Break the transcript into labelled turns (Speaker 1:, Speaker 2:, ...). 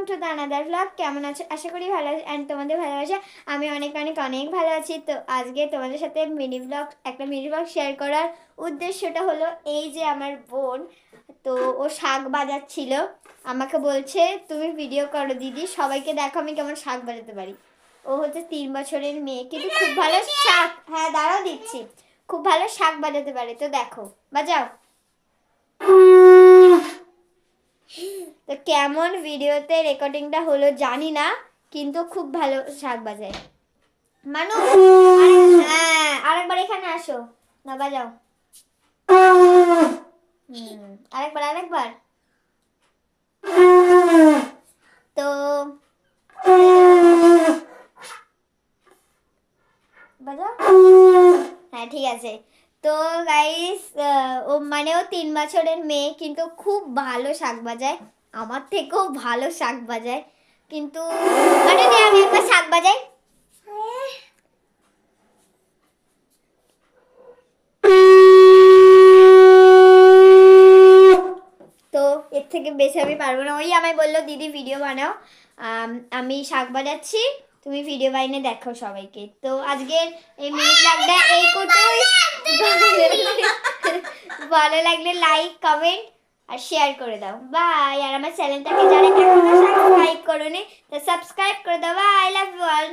Speaker 1: To the another blog. কেমন আছো? আশা করি ভালো আছো অ্যান্ড তোমাদের ভালোবাসা আমি অনেক অনেক অনেক ভালো আছি। তো আজকে তোমাদের সাথে একটা মিনি ব্লগ শেয়ার করার উদ্দেশ্যটা হলো এই যে আমার বোন, তো ও শাক বাজাচ্ছিল, আমাকে বলছে তুমি ভিডিও করো দিদি, সবাইকে দেখো আমি কেমন শাক বাজাতে পারি। ও হচ্ছে 3 বছরের মেয়ে, কিন্তু খুব ভালো শাক, হ্যাঁ দাঁড়াও দিচ্ছি, খুব ভালো শাক বাজাতে পারে। তো দেখো, বাজাও। তো কেমন ভিডিওতে রেকর্ডিংটা হলো জানি না, কিন্তু খুব ভালো শাক বাজায় মানু। হ্যাঁ আরেকবার এখানে আসো, না বাজাও। আরেকবার আরেকবার। তো বাজাও, হ্যাঁ ঠিক আছে। তো গাইস, ও মানে ও 3 বছরের মেয়ে, কিন্তু খুব ভালো শাক বাজায়, আমার থেকেও ভালো শাক বাজায়। কিন্তু মানে আমি একবার শাক বাজাই। তো এর থেকে বেশি আমি পারবো না। ওই আমায় বললো দিদি ভিডিও বানাও, আমি শাক বাজাচ্ছি, তুমি ভিডিও বানিয়ে দেখো সবাইকে। তো আজকের এই মিনি ব্লগটা এই কতই, ভালো লাগলে লাইক কমেন্ট আর শেয়ার করে দাও। বাই। আর আমার চ্যানেলটাকে যারা এখনো সাবস্ক্রাইব করোনি তো সাবস্ক্রাইব করে দাও। Bye, love you all.